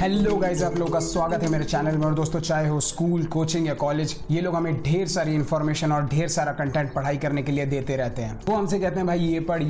Hello guys, आप लोगों का स्वागत है मेरे चैनल में। और दोस्तों, चाहे हो स्कूल, कोचिंग या कॉलेज, ये लोग हमें ढेर सारी इन्फॉर्मेशन और ढेर सारा कंटेंट पढ़ाई करने के लिए देते रहते हैं। वो हमसे कहते हैं भाई ये पढ़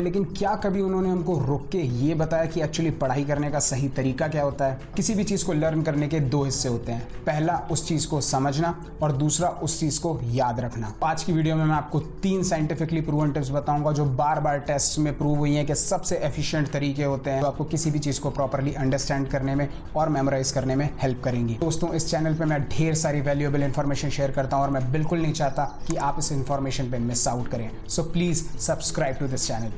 लेकिन क्या कभी उन्होंने हमको रोक के ये बताया कि एक्चुअली पढ़ाई करने का सही तरीका क्या होता है? किसी भी चीज को लर्न करने के दो हिस्से होते हैं, पहला उस चीज को समझना और दूसरा उस चीज को याद रखना। आज की वीडियो में मैं आपको 3 साइंटिफिकली प्रूवन टिप्स बताऊंगा जो बार बार टेस्ट में प्रूव हुई हैं कि सबसे एफिशिएंट तरीके होते हैं जो आपको किसी भी चीज को प्रॉपरली अंडरस्टैंड करने में और मेमोराइज करने में हेल्प करेंगी। दोस्तों, इस चैनल पे मैं ढेर सारी वैल्यूएबल इन्फॉर्मेशन शेयर करता हूं और मैं बिल्कुल नहीं चाहता कि आप इस इन्फॉर्मेशन पे मिस आउट करें। So please subscribe to this channel.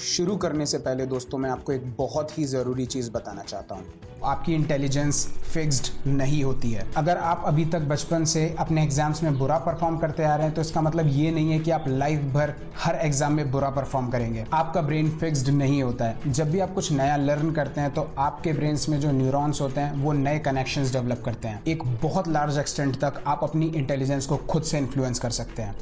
शुरू करने से पहले दोस्तों, मैं आपको एक बहुत ही ज़रूरी चीज़ बताना चाहता हूँ। आपकी इंटेलिजेंस फिक्स्ड नहीं होती है। अगर आप अभी तक बचपन से अपने एग्जाम्स में बुरा परफॉर्म करते आ रहे हैं तो इसका मतलब ये नहीं है कि आप लाइफ भर हर एग्जाम में बुरा परफॉर्म करेंगे। आपका ब्रेन फिक्स्ड नहीं होता है। जब भी आप कुछ नया लर्न करते हैं तो आपके ब्रेन्स में जो न्यूरॉन्स होते हैं वो नए कनेक्शंस डेवलप करते हैं। एक बहुत लार्ज एक्सटेंट तक आप अपनी इंटेलिजेंस को खुद से इन्फ्लुएंस कर सकते हैं।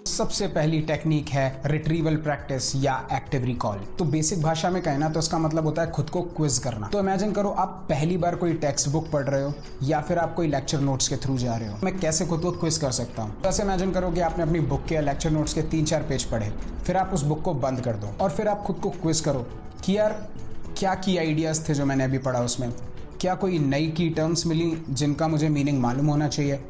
सबसे पहली टेक्निक है रिट्रीवल प्रैक्टिस या एक्टिव रिकॉल। तो बेसिक भाषा में कहना तो इसका मतलब होता है खुद को क्विज करना। तो इमेजिन करो आप पहली बार कोई टेक्स्ट बुक पढ़ रहे हो या फिर आप कोई लेक्चर नोट्स के थ्रू जा रहे हो। मैं कैसे खुद को क्विज कर सकता हूँ? तो ऐसे इमेजिन करो कि आपने अपनी बुक के या लेक्चर नोट्स के 3-4 पेज पढ़े, फिर आप उस बुक को बंद कर दो और फिर आप खुद को क्विज करो कि यार क्या की आइडियाज थे जो मैंने अभी पढ़ा, उसमें क्या कोई नई की टर्म्स मिली जिनका मुझे मीनिंग मालूम होना चाहिए,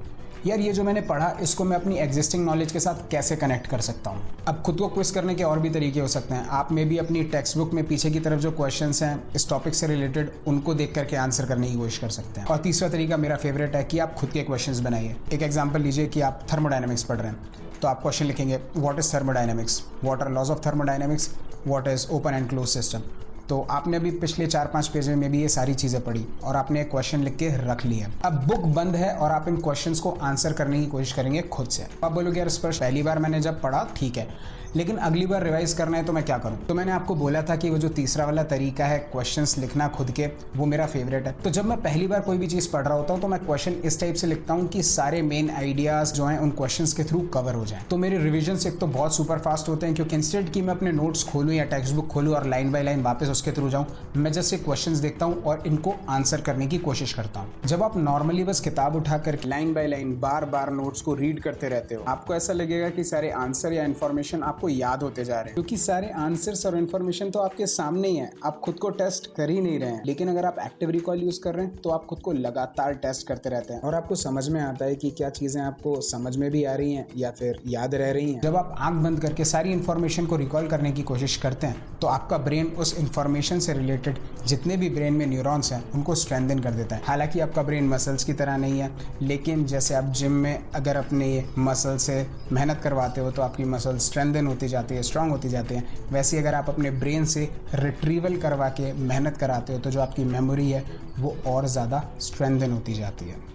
यार ये जो मैंने पढ़ा इसको मैं अपनी एग्जिस्टिंग नॉलेज के साथ कैसे कनेक्ट कर सकता हूँ। अब खुद को क्विज करने के और भी तरीके हो सकते हैं। आप में भी अपनी टेक्स्ट बुक में पीछे की तरफ जो क्वेश्चंस हैं इस टॉपिक से रिलेटेड उनको देख करके आंसर करने की कोशिश कर सकते हैं। और तीसरा तरीका मेरा फेवरेट है कि आप खुद के क्वेश्चंस बनाइए। एक एग्जाम्पल लीजिए कि आप थर्मोडायनेमिक्स पढ़ रहे हैं तो आप क्वेश्चन लिखेंगे, what is thermodynamics, what are laws of thermodynamics, what is open and close system. तो आपने अभी पिछले 4-5 पेज में भी ये सारी चीज़ें पढ़ी और आपने एक क्वेश्चन लिख के रख लिया। अब बुक बंद है और आप इन क्वेश्चंस को आंसर करने की कोशिश करेंगे खुद से। आप बोलोगे यार स्पर्श, पहली बार मैंने जब पढ़ा ठीक है, लेकिन अगली बार रिवाइज करना है तो मैं क्या करूं? तो मैंने आपको बोला था कि वो जो तीसरा वाला तरीका है क्वेश्चंस लिखना खुद के, वो मेरा फेवरेट है। तो जब मैं पहली बार कोई भी चीज़ पढ़ रहा होता हूँ तो मैं क्वेश्चन इस टाइप से लिखता हूँ कि सारे मेन आइडियाज जो हैं उन क्वेश्चंस के थ्रू कवर हो जाए। तो मेरे रिविजन एक तो बहुत सुपर फास्ट होते हैं, क्योंकि इंस्टेंट की मैं अपने नोट्स खोलूँ या टेक्स्ट बुक खोलूँ और लाइन बाय लाइन वापस उसके थ्रू जाऊँ, मैं जस्ट क्वेश्चंस देखता हूँ और इनको आंसर करने की कोशिश करता हूँ। जब आप नॉर्मली बस किताब उठाकर line by line bar bar notes को रीड करते रहते हो, आपको ऐसा लगेगा कि सारे आंसर या इन्फॉर्मेशन आपको याद होते जा रहे हैं, क्योंकि सारे आंसर्स और इन्फॉर्मेशन तो आपके सामने ही है। आप खुद को टेस्ट कर ही नहीं रहे हैं। लेकिन अगर आप एक्टिव रिकॉल यूज कर रहे हैं तो आप खुद को लगातार टेस्ट करते रहते हैं और आपको समझ में आता है कि क्या चीजें आपको समझ में भी आ रही हैं या फिर याद रह रही हैं। जब आप आंख बंद करके सारी इन्फॉर्मेशन को रिकॉल करने की कोशिश करते हैं तो आपका ब्रेन उस इन्फॉर्मेशन से रिलेटेड जितने भी ब्रेन में न्यूरॉन्स हैं उनको स्ट्रेंथन कर देता है। हालांकि आपका ब्रेन मसल्स की तरह नहीं है, लेकिन जैसे आप जिम में अगर अपने मसल से मेहनत करवाते हो तो आपकी मसल स्ट्रेंथन होती जाती है, स्ट्रांग होती जाती है। वैसे अगर आप अपने ब्रेन से रिट्रीवल करवा के मेहनत कराते हो तो जो आपकी मेमोरी है वो और ज़्यादा स्ट्रेंथन होती जाती है।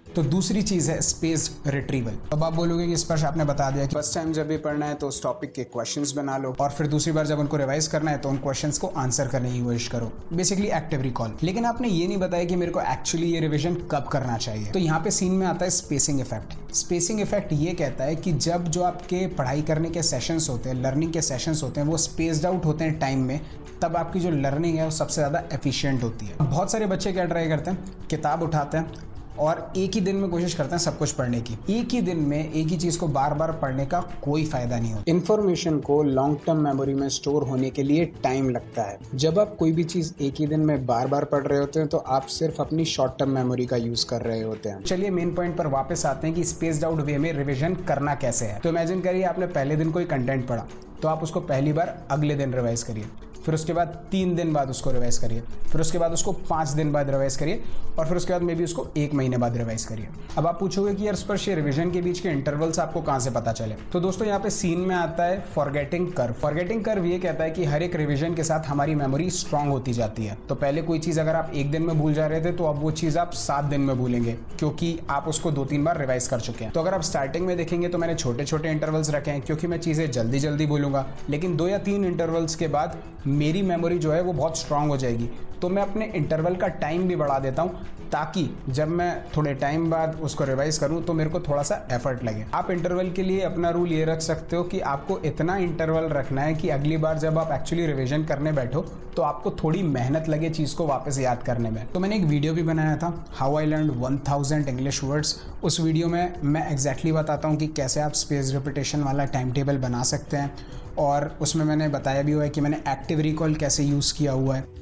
तो दूसरी चीज है स्पेस्ड रिट्रीवल। अब आप बोलोगे कि स्पर्श आपने बता दिया कि फर्स्ट टाइम जब भी पढ़ना है तो उस टॉपिक के क्वेश्चंस बना लो और फिर दूसरी बार जब उनको रिवाइज करना है तो उन क्वेश्चंस को आंसर करने की कोशिश करो, बेसिकली एक्टिव रिकॉल। लेकिन आपने ये नहीं बताया कि मेरे को एक्चुअली ये रिविजन कब करना चाहिए। तो यहाँ पे सीन में आता है स्पेसिंग इफेक्ट। स्पेसिंग इफेक्ट ये कहता है कि जब जो आपके पढ़ाई करने के सेशंस होते हैं, लर्निंग के सेशंस होते हैं, वो स्पेस्ड आउट होते हैं टाइम में, तब आपकी जो लर्निंग है वो सबसे ज़्यादा एफिशिएंट होती है। बहुत सारे बच्चे क्या ट्राई करते हैं, किताब उठाते हैं और एक ही दिन में कोशिश करते हैं सब कुछ पढ़ने की। एक ही दिन में एक ही चीज को बार बार पढ़ने का कोई फायदा नहीं होता। इन्फॉर्मेशन को लॉन्ग टर्म मेमोरी में स्टोर होने के लिए टाइम लगता है। जब आप कोई भी चीज एक ही दिन में बार बार पढ़ रहे होते हैं तो आप सिर्फ अपनी शॉर्ट टर्म मेमोरी का यूज कर रहे होते हैं। चलिए मेन पॉइंट पर वापस आते हैं कि स्पेस्ड आउट वे में रिविजन करना कैसे है। तो इमेजिन करिए आपने पहले दिन कोई कंटेंट पढ़ा तो आप उसको पहली बार अगले दिन रिवाइज करिए, फिर उसके बाद 3 दिन बाद उसको रिवाइज करिए, फिर उसके बाद उसको 5 दिन बाद रिवाइज करिए और फिर उसके बाद मे बी उसको 1 महीने बाद रिवाइज करिए। अब आप पूछोगे कि यार स्पर्श ये रिवीजन के बीच के इंटरवल्स आपको कहाँ से पता चले? तो दोस्तों यहाँ पे सीन में आता है फॉरगेटिंग कर्व। फॉरगेटिंग कर्व ये कहता है कि हर एक रिवीजन के साथ हमारी मेमोरी स्ट्रांग होती जाती है। तो पहले कोई चीज अगर आप 1 दिन में भूल जा रहे थे तो अब वो चीज आप 7 दिन में भूलेंगे, क्योंकि आप उसको 2-3 बार रिवाइज कर चुके हैं। तो अगर आप स्टार्टिंग में देखेंगे तो मैंने छोटे छोटे इंटरवल्स रखे हैं क्योंकि मैं चीजें जल्दी जल्दी भूलूंगा, लेकिन 2 या 3 इंटरवल्स के बाद मेरी मेमोरी जो है वो बहुत स्ट्रांग हो जाएगी। तो मैं अपने इंटरवल का टाइम भी बढ़ा देता हूँ ताकि जब मैं थोड़े टाइम बाद उसको रिवाइज करूँ तो मेरे को थोड़ा सा एफर्ट लगे। आप इंटरवल के लिए अपना रूल ये रख सकते हो कि आपको इतना इंटरवल रखना है कि अगली बार जब आप एक्चुअली रिवीजन करने बैठो तो आपको थोड़ी मेहनत लगे चीज़ को वापस याद करने में। तो मैंने एक वीडियो भी बनाया था, how I learn 1000 English words. उस वीडियो में मैं एग्जैक्टली बताता हूँ कि कैसे आप स्पेस रिपीटेशन वाला टाइम टेबल बना सकते हैं, और उसमें मैंने बताया भी हुआ है कि मैंने एक्टिव रिकॉल कैसे यूज़ किया हुआ है।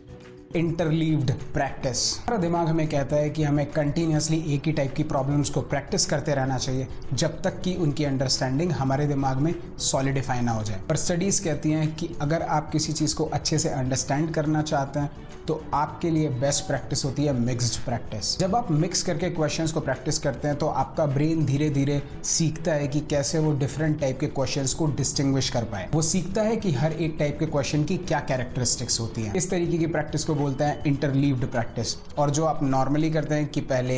इंटरलीव्ड प्रैक्टिस, हमारा दिमाग हमें कहता है कि हमें कंटिन्यूसली एक ही टाइप की प्रॉब्लम्स को प्रैक्टिस करते रहना चाहिए जब तक कि उनकी अंडरस्टैंडिंग हमारे दिमाग में सॉलिडिफाई ना हो जाए। पर स्टडीज़ कहती हैं कि अगर आप किसी चीज़ को अच्छे से अंडरस्टैंड करना चाहते हैं तो आपके लिए बेस्ट प्रैक्टिस होती है मिक्स्ड प्रैक्टिस। जब आप मिक्स करके क्वेश्चंस को प्रैक्टिस करते हैं तो आपका ब्रेन धीरे धीरे सीखता है कि कैसे वो डिफरेंट टाइप के क्वेश्चंस को डिस्टिंग्विश कर पाए। वो सीखता है कि हर एक टाइप के क्वेश्चन की क्या कैरेक्टरिस्टिक्स होती हैं। इस तरीके की प्रैक्टिस को बोलते हैं इंटरलीव्ड प्रैक्टिस। और जो आप नॉर्मली करते हैं कि पहले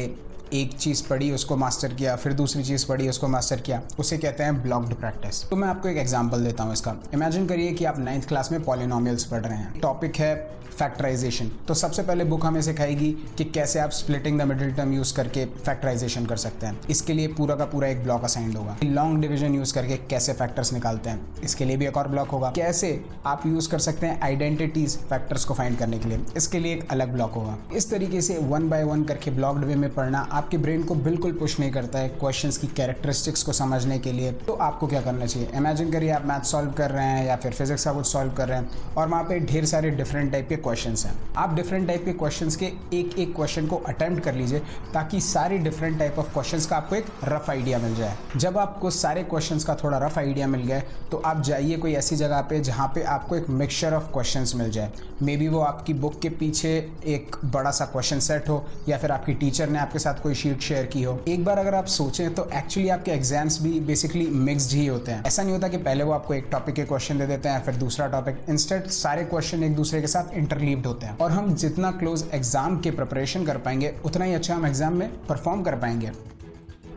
एक चीज़ पढ़ी उसको मास्टर किया, फिर दूसरी चीज़ पढ़ी उसको मास्टर किया, उसे कहते हैं ब्लॉक्ड प्रैक्टिस। तो मैं आपको एक एग्जांपल देता हूँ इसका। इमेजिन करिए कि आप 9th क्लास में पॉलिनोमियल्स पढ़ रहे हैं। टॉपिक है फैक्टराइजेशन। तो सबसे पहले बुक हमें सिखाएगी कि कैसे आप splitting the middle term use करके फैक्टराइजेशन कर सकते हैं। इसके लिए पूरा का पूरा एक ब्लॉक असाइंड होगा। लॉन्ग डिवीजन यूज़ करके कैसे फैक्टर्स निकालते हैं, इसके लिए भी एक और ब्लॉक होगा। कैसे आप यूज़ कर सकते हैं आइडेंटिटीज फैक्टर्स को फाइंड करने के लिए, इसके लिए एक अलग ब्लॉक होगा। इस तरीके से 1 by 1 करके ब्लॉक्ड वे में पढ़ना आपके ब्रेन को बिल्कुल पुश नहीं करता है क्वेश्चंस की कैरेक्टरिस्टिक्स को समझने के लिए। तो आपको क्या करना चाहिए, इमेजिन करिए आप मैथ सॉल्व कर रहे हैं या फिर फिजिक्स का कुछ सॉल्व कर रहे हैं और वहाँ पे ढेर सारे डिफरेंट टाइप के क्वेश्चंस हैं। आप डिफरेंट टाइप के क्वेश्चंस के एक एक क्वेश्चन को अटेम्प्ट कर लीजिए ताकि सारे डिफरेंट टाइप ऑफ क्वेश्चंस का आपको एक रफ आइडिया मिल जाए। जब आपको सारे क्वेश्चंस का थोड़ा रफ आइडिया मिल गया तो आप जाइए कोई ऐसी जगह पे जहाँ पे आपको एक मिक्सचर ऑफ क्वेश्चंस मिल जाए। मे बी वो आपकी बुक के पीछे एक बड़ा सा क्वेश्चन सेट हो या फिर आपकी टीचर ने आपके साथ कोई शीट शेयर की हो। एक बार अगर आप सोचें तो एक्चुअली आपके एग्जाम्स भी बेसिकली मिक्स्ड ही होते हैं। ऐसा नहीं होता कि पहले वो आपको एक टॉपिक के क्वेश्चन दे देते हैं फिर दूसरा टॉपिक। इंस्टेड सारे क्वेश्चन एक दूसरे के साथ इंटरलीव्ड होते हैं और हम जितना क्लोज एग्जाम के प्रिपरेशन कर पाएंगे उतना ही अच्छा हम एग्जाम में परफॉर्म कर पाएंगे।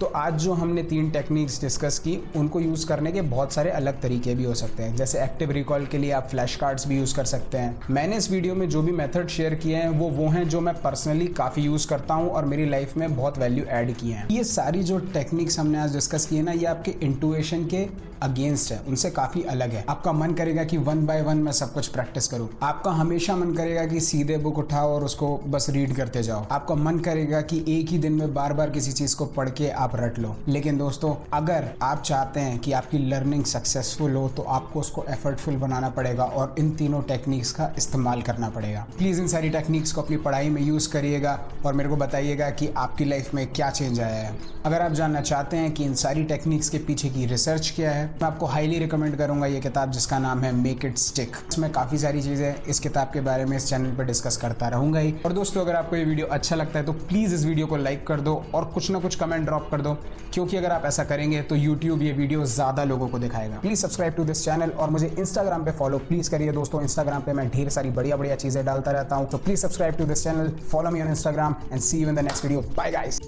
तो आज जो हमने 3 टेक्निक्स डिस्कस की उनको यूज़ करने के बहुत सारे अलग तरीके भी हो सकते हैं। जैसे एक्टिव रिकॉल के लिए आप फ्लैश कार्ड्स भी यूज़ कर सकते हैं। मैंने इस वीडियो में जो भी मेथड शेयर किए हैं वो हैं जो मैं पर्सनली काफ़ी यूज़ करता हूँ और मेरी लाइफ में बहुत वैल्यू ऐड किए हैं। ये सारी जो टेक्निक्स हमने आज डिस्कस की है ना, ये आपके इंटुइशन के अगेंस्ट है, उनसे काफ़ी अलग है। आपका मन करेगा कि 1 by 1 मैं सब कुछ प्रैक्टिस करूँ। आपका हमेशा मन करेगा कि सीधे बुक उठाओ और उसको बस रीड करते जाओ। आपका मन करेगा कि एक ही दिन में बार बार किसी चीज़ को पढ़ के आप रट लो। लेकिन दोस्तों, अगर आप चाहते हैं कि आपकी लर्निंग सक्सेसफुल हो तो आपको उसको एफर्टफुल बनाना पड़ेगा और इन तीनों टेक्निक्स का इस्तेमाल करना पड़ेगा। प्लीज़ इन सारी टेक्निक्स को अपनी पढ़ाई में यूज़ करिएगा और मेरे को बताइएगा कि आपकी लाइफ में क्या चेंज आया है। अगर आप जानना चाहते हैं कि इन सारी टेक्निक्स के पीछे की रिसर्च क्या है, मैं आपको हाईली रिकमेंड करूंगा ये किताब जिसका नाम है मेक इट स्टिक। इसमें काफ़ी सारी चीज़ें इस किताब के बारे में इस चैनल पर डिस्कस करता रहूंगा ही। और दोस्तों, अगर आपको ये वीडियो अच्छा लगता है तो प्लीज़ इस वीडियो को लाइक कर दो और कुछ ना कुछ कमेंट ड्रॉप कर दो, क्योंकि अगर आप ऐसा करेंगे तो YouTube ये वीडियो ज़्यादा लोगों को दिखाएगा। Please subscribe to this channel और मुझे Instagram पे फॉलो प्लीज़ करिए दोस्तों। Instagram पे मैं ढेर सारी बढ़िया चीज़ें डालता रहता हूँ। तो please subscribe to this channel, follow me on Instagram and see you in the next video. Bye guys.